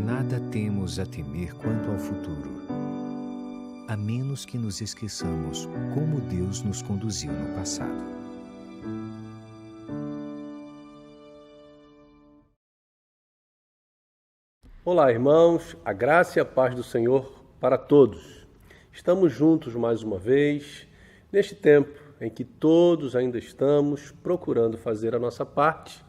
nada temos a temer quanto ao futuro, a menos que nos esqueçamos como Deus nos conduziu no passado. Olá, irmãos, a graça e a paz do Senhor para todos. Estamos juntos mais uma vez, neste tempo em que todos ainda estamos procurando fazer a nossa parte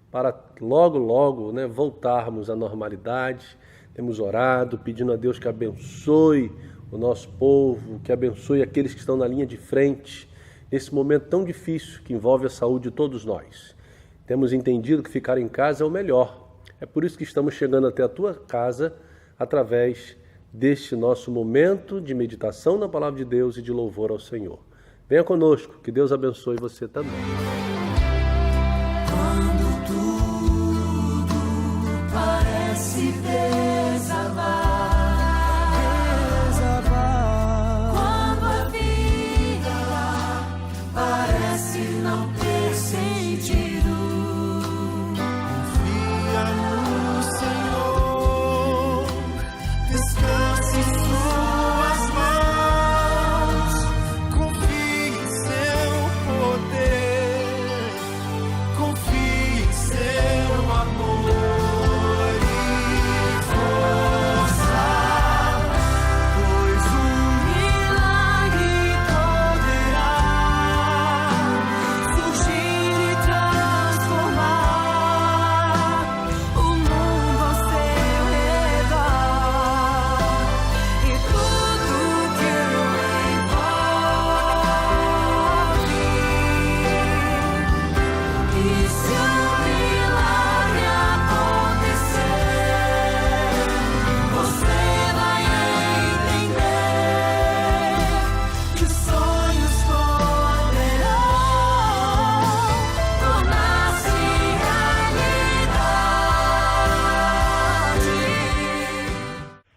para logo, voltarmos à normalidade. Temos orado, pedindo a Deus que abençoe o nosso povo, que abençoe aqueles que estão na linha de frente, nesse momento tão difícil que envolve a saúde de todos nós. Temos entendido que ficar em casa é o melhor. É por isso que estamos chegando até a tua casa através deste nosso momento de meditação na Palavra de Deus e de louvor ao Senhor. Venha conosco, que Deus abençoe você também. Quando tudo parece desabar, quando a vida parece não ter sentido,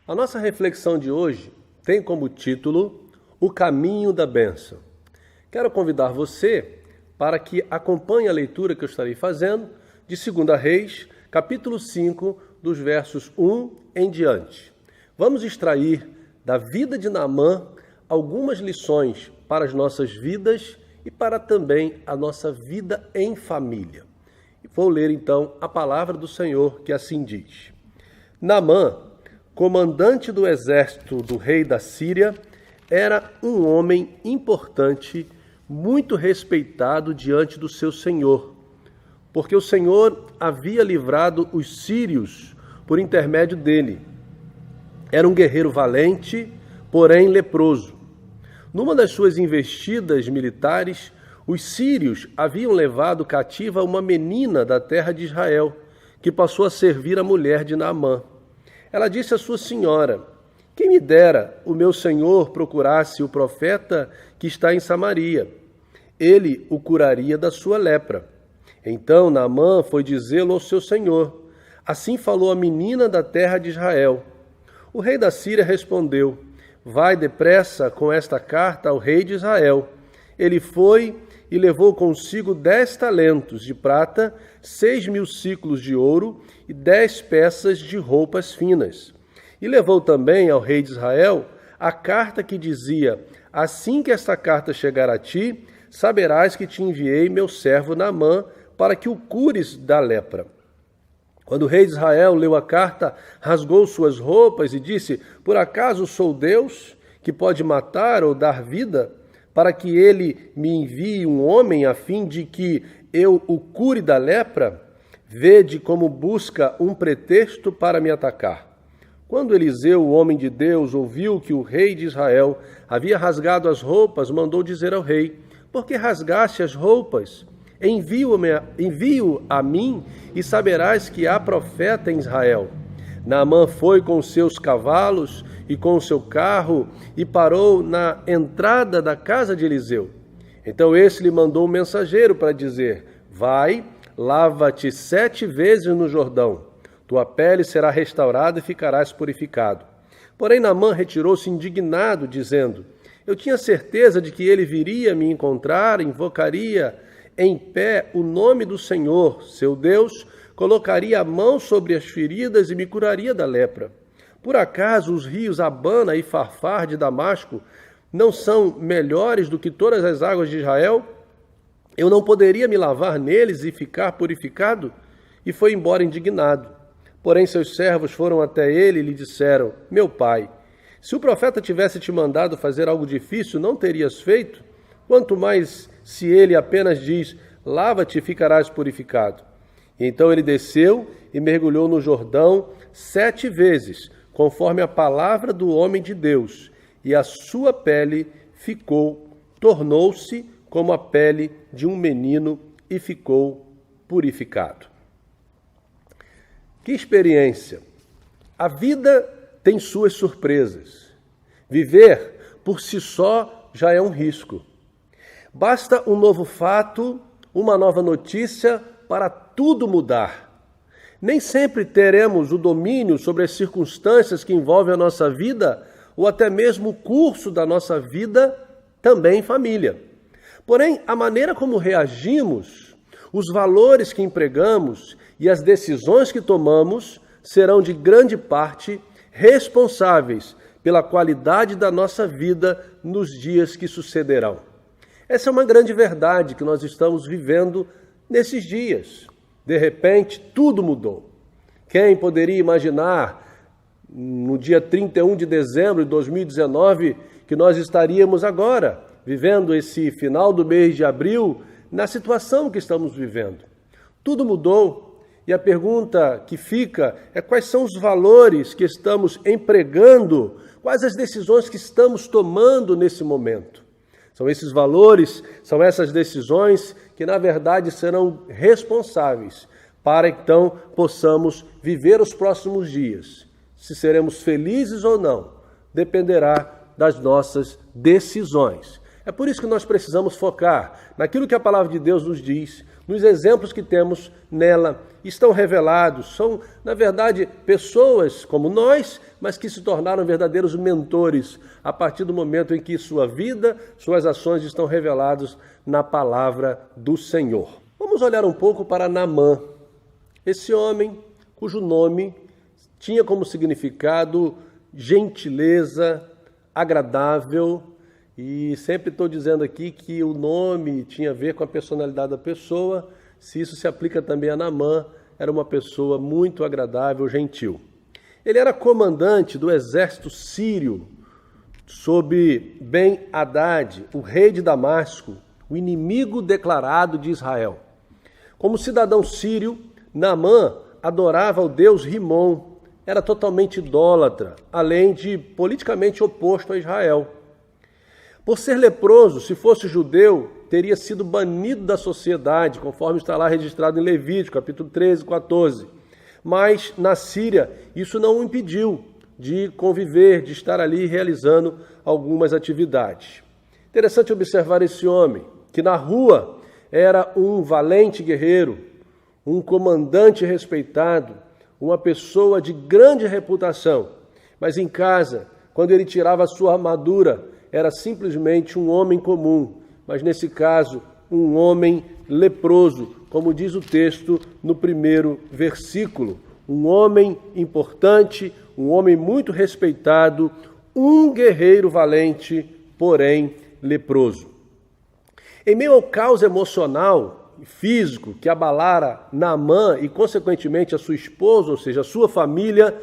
A nossa reflexão de hoje tem como título O Caminho da Bênção. Quero convidar você para que acompanhe a leitura que eu estarei fazendo de 2 Reis, capítulo 5, dos versos 1 em diante. Vamos extrair da vida de Naamã algumas lições para as nossas vidas e para também a nossa vida em família. Vou ler então a palavra do Senhor que assim diz. Naamã, comandante do exército do rei da Síria, era um homem importante, muito respeitado diante do seu senhor, porque o Senhor havia livrado os sírios por intermédio dele. Era um guerreiro valente, porém leproso. Numa das suas investidas militares, os sírios haviam levado cativa uma menina da terra de Israel, que passou a servir a mulher de Naamã. Ela disse à sua senhora: quem me dera o meu senhor procurasse o profeta que está em Samaria. Ele o curaria da sua lepra. Então Naamã foi dizê-lo ao seu senhor. Assim falou a menina da terra de Israel. O rei da Síria respondeu: vai depressa com esta carta ao rei de Israel. Ele foi e levou consigo 10 talentos de prata, 6.000 siclos de ouro e 10 peças de roupas finas. E levou também ao rei de Israel a carta que dizia: assim que esta carta chegar a ti, saberás que te enviei meu servo Naamã para que o cures da lepra. Quando o rei de Israel leu a carta, rasgou suas roupas e disse: por acaso sou Deus, que pode matar ou dar vida, para que ele me envie um homem a fim de que eu o cure da lepra? Vede como busca um pretexto para me atacar. Quando Eliseu, o homem de Deus, ouviu que o rei de Israel havia rasgado as roupas, mandou dizer ao rei: por que rasgaste as roupas? Envio a mim e saberás que há profeta em Israel. Naamã foi com seus cavalos e com o seu carro e parou na entrada da casa de Eliseu. Então esse lhe mandou um mensageiro para dizer: vai, lava-te 7 vezes no Jordão. Tua pele será restaurada e ficarás purificado. Porém Naamã retirou-se indignado, dizendo: eu tinha certeza de que ele viria me encontrar, invocaria em pé o nome do Senhor, seu Deus, colocaria a mão sobre as feridas e me curaria da lepra. Por acaso os rios Abana e Farfar de Damasco não são melhores do que todas as águas de Israel? Eu não poderia me lavar neles e ficar purificado? E foi embora indignado. Porém seus servos foram até ele e lhe disseram: meu pai, se o profeta tivesse te mandado fazer algo difícil, não terias feito? Quanto mais se ele apenas diz: lava-te e ficarás purificado. E então ele desceu e mergulhou no Jordão 7 vezes, conforme a palavra do homem de Deus, e a sua pele tornou-se como a pele de um menino e ficou purificado. Que experiência! A vida tem suas surpresas. Viver por si só já é um risco. Basta um novo fato, uma nova notícia para tudo mudar. Nem sempre teremos o domínio sobre as circunstâncias que envolvem a nossa vida ou até mesmo o curso da nossa vida também em família. Porém, a maneira como reagimos, os valores que empregamos e as decisões que tomamos serão de grande parte responsáveis pela qualidade da nossa vida nos dias que sucederão. Essa é uma grande verdade que nós estamos vivendo nesses dias. De repente, tudo mudou. Quem poderia imaginar, no dia 31 de dezembro de 2019, que nós estaríamos agora vivendo esse final do mês de abril na situação que estamos vivendo? Tudo mudou e a pergunta que fica é: quais são os valores que estamos empregando? Quais as decisões que estamos tomando nesse momento? São esses valores, são essas decisões que, na verdade, serão responsáveis para, então, possamos viver os próximos dias. Se seremos felizes ou não, dependerá das nossas decisões. É por isso que nós precisamos focar naquilo que a palavra de Deus nos diz, nos exemplos que temos nela. Estão revelados, são, na verdade, pessoas como nós, mas que se tornaram verdadeiros mentores a partir do momento em que sua vida, suas ações estão reveladas na palavra do Senhor. Vamos olhar um pouco para Naamã, esse homem cujo nome tinha como significado gentileza, agradável, e sempre estou dizendo aqui que o nome tinha a ver com a personalidade da pessoa. Se isso se aplica também a Naamã, era uma pessoa muito agradável, gentil. Ele era comandante do exército sírio sob Ben-Hadad, o rei de Damasco, o inimigo declarado de Israel. Como cidadão sírio, Naamã adorava o deus Rimon, era totalmente idólatra, além de politicamente oposto a Israel. Por ser leproso, se fosse judeu, teria sido banido da sociedade, conforme está lá registrado em Levítico, capítulo 13, 14. Mas na Síria, isso não o impediu de conviver, de estar ali realizando algumas atividades. Interessante observar esse homem, que na rua era um valente guerreiro, um comandante respeitado, uma pessoa de grande reputação. Mas em casa, quando ele tirava a sua armadura, era simplesmente um homem comum, mas nesse caso, um homem leproso, como diz o texto no primeiro versículo. Um homem importante, um homem muito respeitado, um guerreiro valente, porém leproso. Em meio ao caos emocional e físico que abalara Naamã e, consequentemente, a sua esposa, ou seja, a sua família,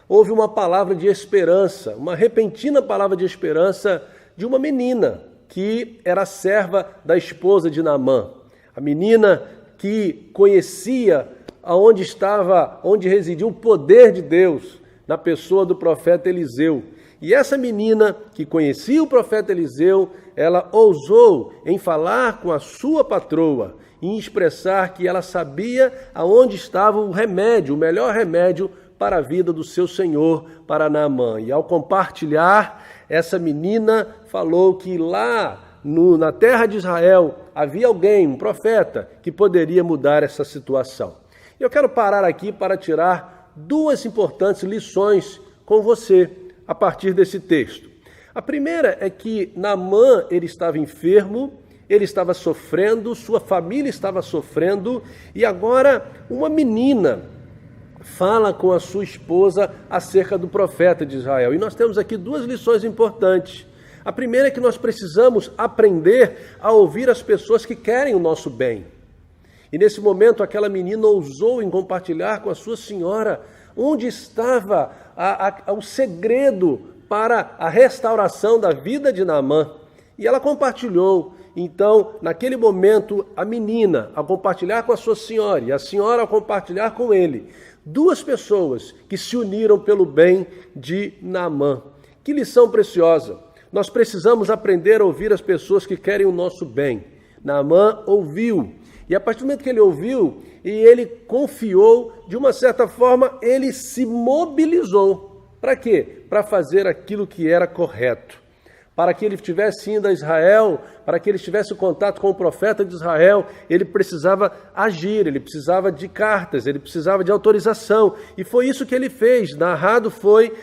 houve uma palavra de esperança, uma repentina palavra de esperança de uma menina que era serva da esposa de Naamã. A menina que conhecia onde residia o poder de Deus na pessoa do profeta Eliseu. E essa menina que conhecia o profeta Eliseu, ela ousou em falar com a sua patroa, em expressar que ela sabia aonde estava o remédio, o melhor remédio para a vida do seu senhor, para Naamã. E ao compartilhar, essa menina falou que lá na terra de Israel havia alguém, um profeta, que poderia mudar essa situação. Eu quero parar aqui para tirar 2 importantes lições com você a partir desse texto. A primeira é que Naamã ele estava enfermo ele estava sofrendo, sua família estava sofrendo, e agora uma menina fala com a sua esposa acerca do profeta de Israel. E nós temos aqui duas lições importantes. A primeira é que nós precisamos aprender a ouvir as pessoas que querem o nosso bem. E nesse momento aquela menina ousou em compartilhar com a sua senhora onde estava o segredo para a restauração da vida de Naamã. E ela compartilhou. Então, naquele momento, a menina, ao compartilhar com a sua senhora, e a senhora ao compartilhar com ele, duas pessoas que se uniram pelo bem de Naamã. Que lição preciosa! Nós precisamos aprender a ouvir as pessoas que querem o nosso bem. Naamã ouviu. E a partir do momento que ele ouviu, e ele confiou, de uma certa forma, ele se mobilizou. Para quê? Para fazer aquilo que era correto. Para que ele tivesse ido a Israel, para que ele tivesse contato com o profeta de Israel, ele precisava agir, ele precisava de cartas, ele precisava de autorização. E foi isso que ele fez. Narrado foi,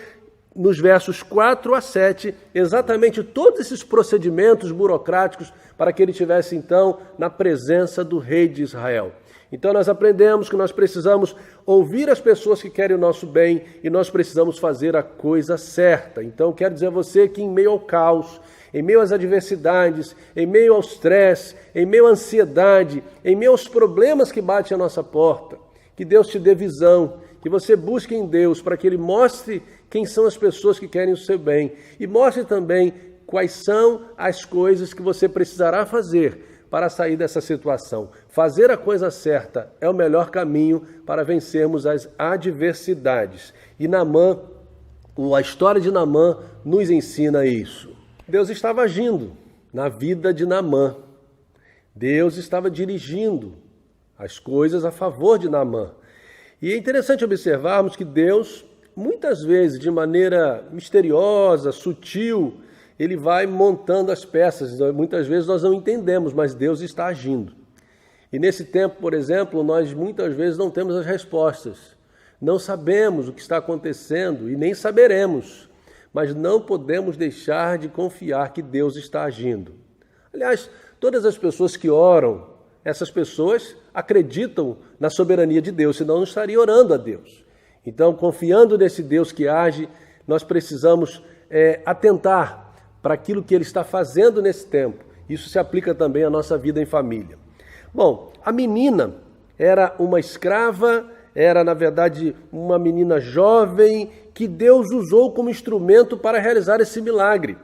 nos versos 4 a 7, exatamente todos esses procedimentos burocráticos para que ele estivesse, então, na presença do rei de Israel. Então nós aprendemos que nós precisamos ouvir as pessoas que querem o nosso bem e nós precisamos fazer a coisa certa. Então quero dizer a você que em meio ao caos, em meio às adversidades, em meio ao estresse, em meio à ansiedade, em meio aos problemas que batem à nossa porta, que Deus te dê visão, que você busque em Deus para que Ele mostre quem são as pessoas que querem o seu bem e mostre também quais são as coisas que você precisará fazer para sair dessa situação. Fazer a coisa certa é o melhor caminho para vencermos as adversidades. E Naamã, a história de Naamã nos ensina isso. Deus estava agindo na vida de Naamã. Deus estava dirigindo as coisas a favor de Naamã. E é interessante observarmos que Deus, muitas vezes, de maneira misteriosa, sutil, Ele vai montando as peças. Muitas vezes nós não entendemos, mas Deus está agindo. E nesse tempo, por exemplo, nós muitas vezes não temos as respostas. Não sabemos o que está acontecendo e nem saberemos. Mas não podemos deixar de confiar que Deus está agindo. Aliás, todas as pessoas que oram, essas pessoas acreditam na soberania de Deus, senão não estariam orando a Deus. Então, confiando nesse Deus que age, nós precisamos atentar para aquilo que Ele está fazendo nesse tempo. Isso se aplica também à nossa vida em família. Bom, a menina era uma escrava, era, na verdade, uma menina jovem que Deus usou como instrumento para realizar esse milagre.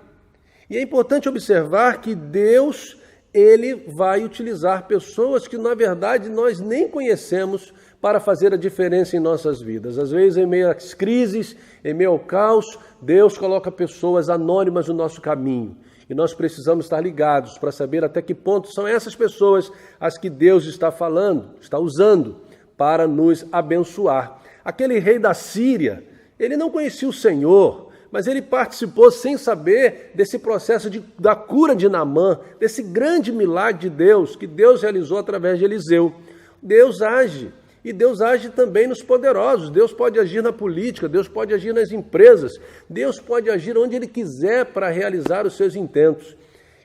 E é importante observar que Deus, Ele vai utilizar pessoas que, na verdade, nós nem conhecemos para fazer a diferença em nossas vidas. Às vezes, em meio às crises, em meio ao caos, Deus coloca pessoas anônimas no nosso caminho. E nós precisamos estar ligados para saber até que ponto são essas pessoas as que Deus está falando, está usando para nos abençoar. Aquele rei da Síria, ele não conhecia o Senhor, mas ele participou sem saber desse processo da cura de Naamã, desse grande milagre de Deus, que Deus realizou através de Eliseu. Deus age. E Deus age também nos poderosos. Deus pode agir na política, Deus pode agir nas empresas, Deus pode agir onde Ele quiser para realizar os seus intentos.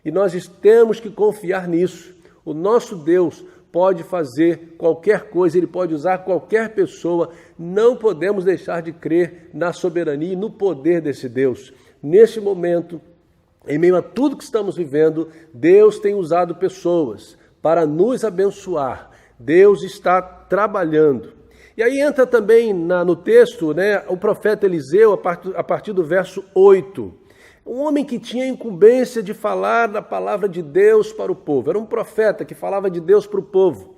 E nós temos que confiar nisso. O nosso Deus pode fazer qualquer coisa, Ele pode usar qualquer pessoa. Não podemos deixar de crer na soberania e no poder desse Deus. Neste momento, em meio a tudo que estamos vivendo, Deus tem usado pessoas para nos abençoar. Deus está trabalhando. E aí entra também no texto, o profeta Eliseu, a partir do verso 8. Um homem que tinha a incumbência de falar da palavra de Deus para o povo. Era um profeta que falava de Deus para o povo.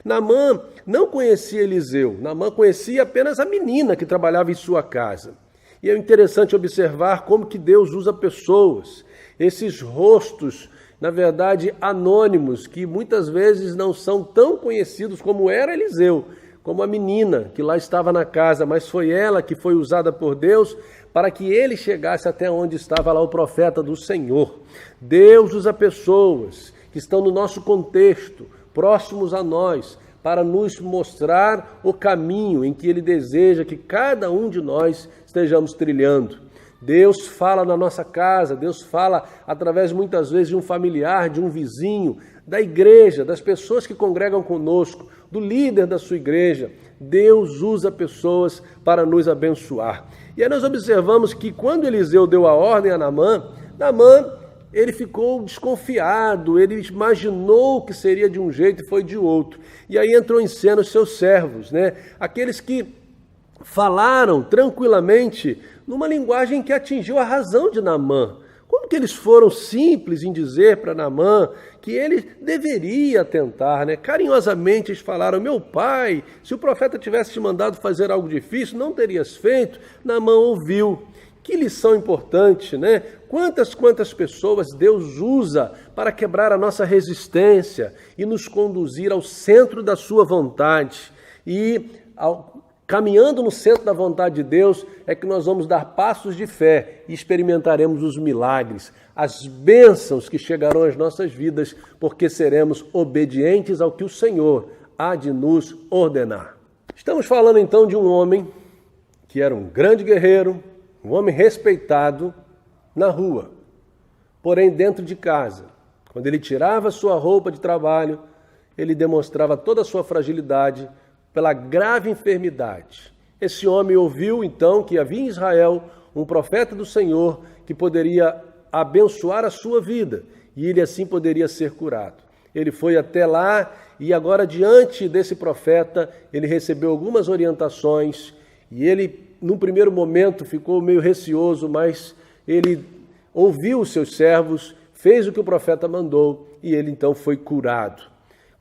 Naamã não conhecia Eliseu. Naamã conhecia apenas a menina que trabalhava em sua casa. E é interessante observar como que Deus usa pessoas, esses rostos, na verdade, anônimos, que muitas vezes não são tão conhecidos como era Eliseu, como a menina que lá estava na casa, mas foi ela que foi usada por Deus para que ele chegasse até onde estava lá o profeta do Senhor. Deus usa pessoas que estão no nosso contexto, próximos a nós, para nos mostrar o caminho em que Ele deseja que cada um de nós estejamos trilhando. Deus fala na nossa casa, Deus fala através muitas vezes de um familiar, de um vizinho, da igreja, das pessoas que congregam conosco, do líder da sua igreja. Deus usa pessoas para nos abençoar. E aí nós observamos que quando Eliseu deu a ordem a Naamã, ele ficou desconfiado, ele imaginou que seria de um jeito e foi de outro. E aí entrou em cena os seus servos, né? Aqueles que falaram tranquilamente numa linguagem que atingiu a razão de Naamã. Como que eles foram simples em dizer para Naamã que ele deveria tentar, né? Carinhosamente eles falaram: meu pai, se o profeta tivesse te mandado fazer algo difícil, não terias feito. Naamã ouviu. Que lição importante, né? Quantas pessoas Deus usa para quebrar a nossa resistência e nos conduzir ao centro da sua vontade. E caminhando no centro da vontade de Deus é que nós vamos dar passos de fé e experimentaremos os milagres, as bênçãos que chegarão às nossas vidas, porque seremos obedientes ao que o Senhor há de nos ordenar. Estamos falando então de um homem que era um grande guerreiro, um homem respeitado na rua, porém dentro de casa. Quando ele tirava sua roupa de trabalho, ele demonstrava toda a sua fragilidade pela grave enfermidade. Esse homem ouviu então que havia em Israel um profeta do Senhor que poderia abençoar a sua vida e ele assim poderia ser curado. Ele foi até lá e agora diante desse profeta ele recebeu algumas orientações e ele num primeiro momento ficou meio receoso, mas ele ouviu os seus servos, fez o que o profeta mandou e ele então foi curado.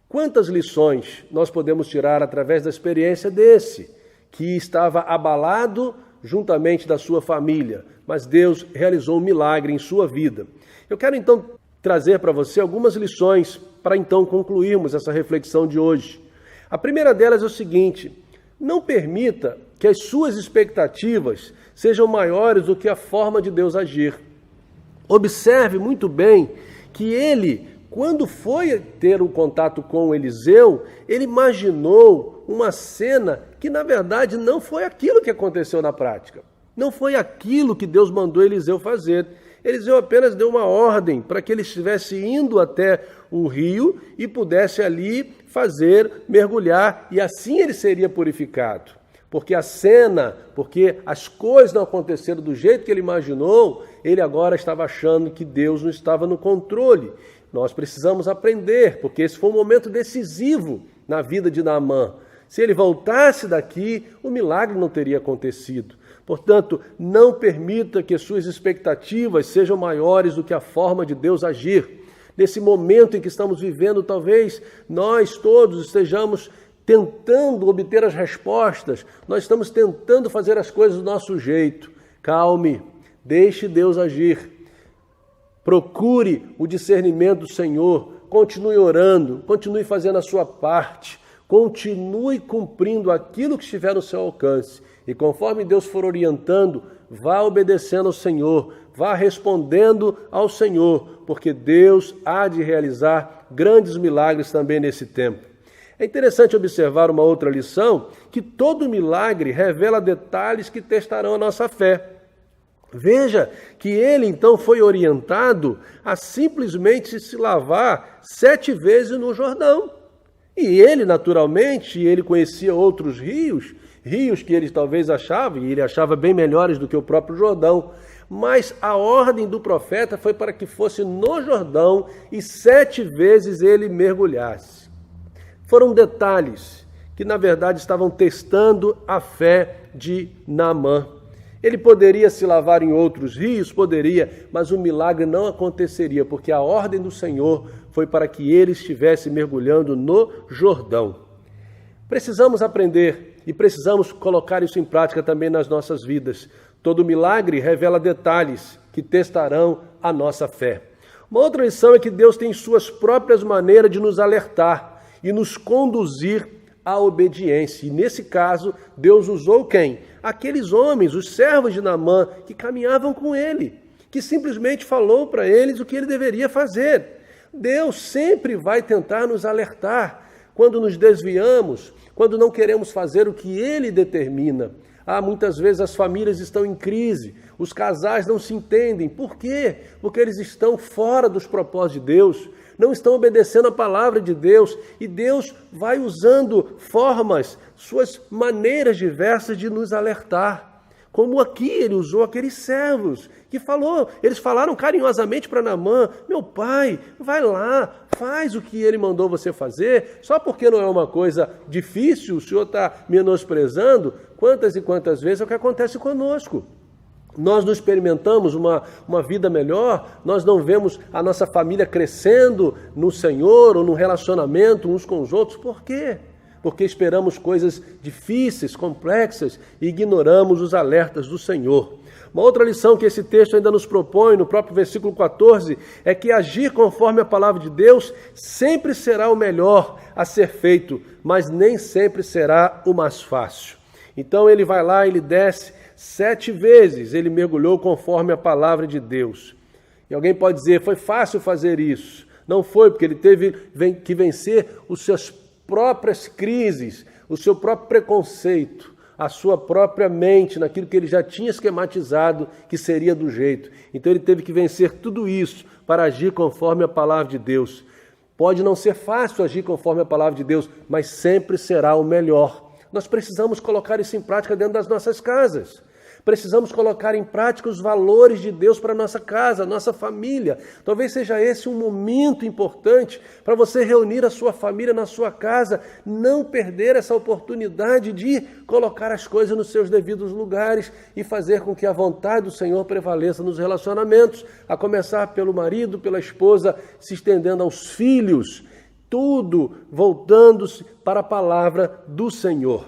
Quantas lições nós podemos tirar através da experiência desse, que estava abalado juntamente da sua família, mas Deus realizou um milagre em sua vida. Eu quero então trazer para você algumas lições para então concluirmos essa reflexão de hoje. A primeira delas é o seguinte: não permita que as suas expectativas sejam maiores do que a forma de Deus agir. Observe muito bem que ele, quando foi ter um contato com Eliseu, ele imaginou uma cena que, na verdade, não foi aquilo que aconteceu na prática. Não foi aquilo que Deus mandou Eliseu fazer. Eliseu apenas deu uma ordem para que ele estivesse indo até o rio e pudesse ali mergulhar, e assim ele seria purificado. Porque as coisas não aconteceram do jeito que ele imaginou, ele agora estava achando que Deus não estava no controle. Nós precisamos aprender, porque esse foi um momento decisivo na vida de Naamã. Se ele voltasse daqui, o milagre não teria acontecido. Portanto, não permita que suas expectativas sejam maiores do que a forma de Deus agir. Nesse momento em que estamos vivendo, talvez nós todos estejamos tentando obter as respostas, nós estamos tentando fazer as coisas do nosso jeito. Calme, deixe Deus agir. Procure o discernimento do Senhor, continue orando, continue fazendo a sua parte, continue cumprindo aquilo que estiver no seu alcance. E conforme Deus for orientando, vá obedecendo ao Senhor, vá respondendo ao Senhor, porque Deus há de realizar grandes milagres também nesse tempo. É interessante observar uma outra lição, que todo milagre revela detalhes que testarão a nossa fé. Veja que ele então foi orientado a simplesmente se lavar 7 vezes no Jordão. E ele, naturalmente, ele conhecia outros rios que ele talvez achava, e ele achava bem melhores do que o próprio Jordão. Mas a ordem do profeta foi para que fosse no Jordão e 7 vezes ele mergulhasse. Foram detalhes que, na verdade, estavam testando a fé de Naamã. Ele poderia se lavar em outros rios? Poderia, mas o milagre não aconteceria, porque a ordem do Senhor foi para que ele estivesse mergulhando no Jordão. Precisamos aprender e precisamos colocar isso em prática também nas nossas vidas. Todo milagre revela detalhes que testarão a nossa fé. Uma outra lição é que Deus tem suas próprias maneiras de nos alertar e nos conduzir à obediência. E nesse caso, Deus usou quem? Aqueles homens, os servos de Naamã, que caminhavam com ele, que simplesmente falou para eles o que ele deveria fazer. Deus sempre vai tentar nos alertar quando nos desviamos, quando não queremos fazer o que ele determina. Muitas vezes as famílias estão em crise, os casais não se entendem. Por quê? Porque eles estão fora dos propósitos de Deus, não estão obedecendo a palavra de Deus, e Deus vai usando formas, suas maneiras diversas de nos alertar. Como aqui ele usou aqueles servos que eles falaram carinhosamente para Naamã: meu pai, vai lá, faz o que ele mandou você fazer, só porque não é uma coisa difícil, o senhor está menosprezando. Quantas e quantas vezes é o que acontece conosco. Nós não experimentamos uma vida melhor, nós não vemos a nossa família crescendo no Senhor ou no relacionamento uns com os outros. Por quê? Porque esperamos coisas difíceis, complexas e ignoramos os alertas do Senhor. Uma outra lição que esse texto ainda nos propõe, no próprio versículo 14, é que agir conforme a palavra de Deus sempre será o melhor a ser feito, mas nem sempre será o mais fácil. Então ele vai lá, ele desce 7 vezes, ele mergulhou conforme a palavra de Deus. E alguém pode dizer: foi fácil fazer isso. Não foi, porque ele teve que vencer os seus próprias crises, o seu próprio preconceito, a sua própria mente, naquilo que ele já tinha esquematizado que seria do jeito. Então ele teve que vencer tudo isso para agir conforme a palavra de Deus. Pode não ser fácil agir conforme a palavra de Deus, mas sempre será o melhor. Nós precisamos colocar isso em prática dentro das nossas casas. Precisamos colocar em prática os valores de Deus para a nossa casa, a nossa família. Talvez seja esse um momento importante para você reunir a sua família na sua casa, não perder essa oportunidade de colocar as coisas nos seus devidos lugares e fazer com que a vontade do Senhor prevaleça nos relacionamentos, a começar pelo marido, pela esposa, se estendendo aos filhos, tudo voltando-se para a palavra do Senhor.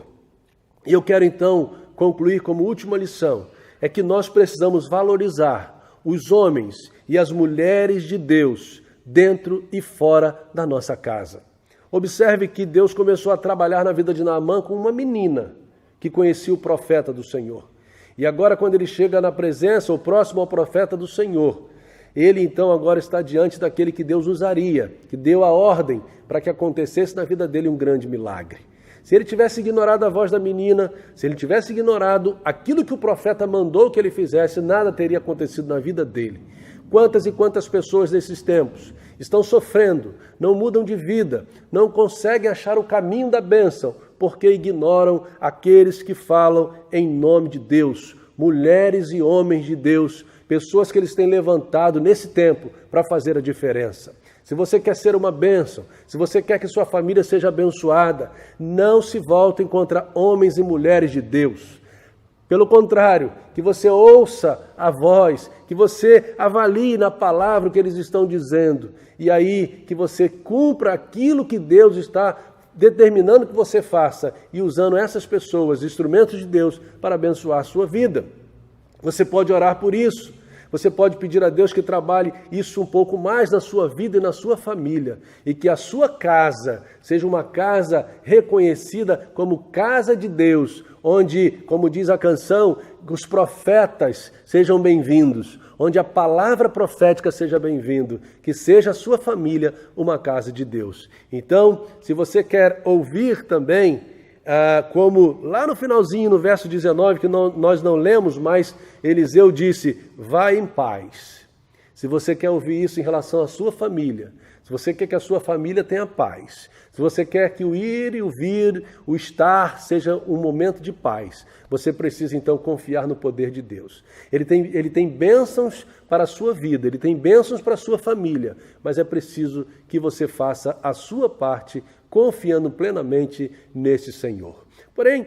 E eu quero então concluir como última lição, é que nós precisamos valorizar os homens e as mulheres de Deus dentro e fora da nossa casa. Observe que Deus começou a trabalhar na vida de Naamã com uma menina que conhecia o profeta do Senhor. E agora, quando ele chega na presença, ou próximo ao profeta do Senhor, ele então agora está diante daquele que Deus usaria, que deu a ordem para que acontecesse na vida dele um grande milagre. Se ele tivesse ignorado a voz da menina, se ele tivesse ignorado aquilo que o profeta mandou que ele fizesse, nada teria acontecido na vida dele. Quantas e quantas pessoas nesses tempos estão sofrendo, não mudam de vida, não conseguem achar o caminho da bênção, porque ignoram aqueles que falam em nome de Deus, mulheres e homens de Deus, pessoas que eles têm levantado nesse tempo para fazer a diferença. Se você quer ser uma bênção, se você quer que sua família seja abençoada, não se voltem contra homens e mulheres de Deus. Pelo contrário, que você ouça a voz, que você avalie na palavra o que eles estão dizendo, e aí que você cumpra aquilo que Deus está determinando que você faça, e usando essas pessoas, instrumentos de Deus, para abençoar a sua vida. Você pode orar por isso. Você pode pedir a Deus que trabalhe isso um pouco mais na sua vida e na sua família. E que a sua casa seja uma casa reconhecida como casa de Deus, onde, como diz a canção, os profetas sejam bem-vindos, onde a palavra profética seja bem-vindo, que seja a sua família uma casa de Deus. Então, se você quer ouvir também, como lá no finalzinho, no verso 19, que nós não lemos, mas Eliseu disse: vai em paz. Se você quer ouvir isso em relação à sua família, se você quer que a sua família tenha paz, se você quer que o ir e o vir, o estar, seja um momento de paz, você precisa então confiar no poder de Deus. Ele tem bênçãos para a sua vida, ele tem bênçãos para a sua família, mas é preciso que você faça a sua parte, confiando plenamente nesse Senhor. Porém,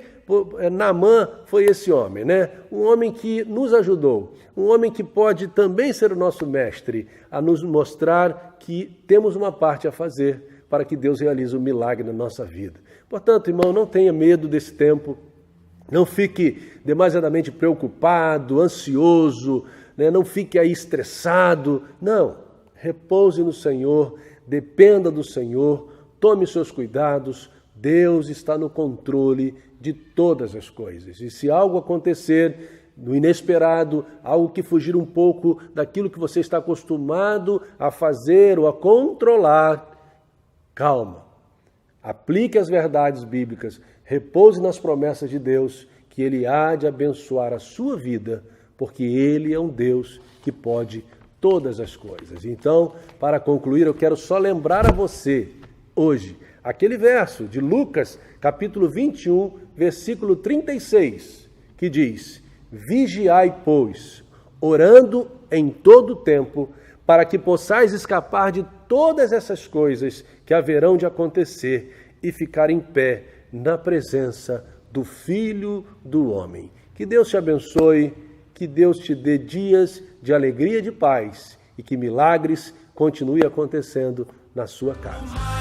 Naamã foi esse homem, né? Um homem que nos ajudou, um homem que pode também ser o nosso mestre, a nos mostrar que temos uma parte a fazer para que Deus realize um milagre na nossa vida. Portanto, irmão, não tenha medo desse tempo, não fique demasiadamente preocupado, ansioso, né? Não fique aí estressado. Não, repouse no Senhor, dependa do Senhor, tome seus cuidados. Deus está no controle de todas as coisas. E se algo acontecer no inesperado, algo que fugir um pouco daquilo que você está acostumado a fazer ou a controlar, calma. Aplique as verdades bíblicas, repouse nas promessas de Deus, que Ele há de abençoar a sua vida, porque Ele é um Deus que pode todas as coisas. Então, para concluir, eu quero só lembrar a você, hoje, aquele verso de Lucas, capítulo 21, versículo 36, que diz: vigiai, pois, orando em todo o tempo, para que possais escapar de todas essas coisas que haverão de acontecer e ficar em pé na presença do Filho do Homem. Que Deus te abençoe, que Deus te dê dias de alegria e de paz e que milagres continuem acontecendo na sua casa.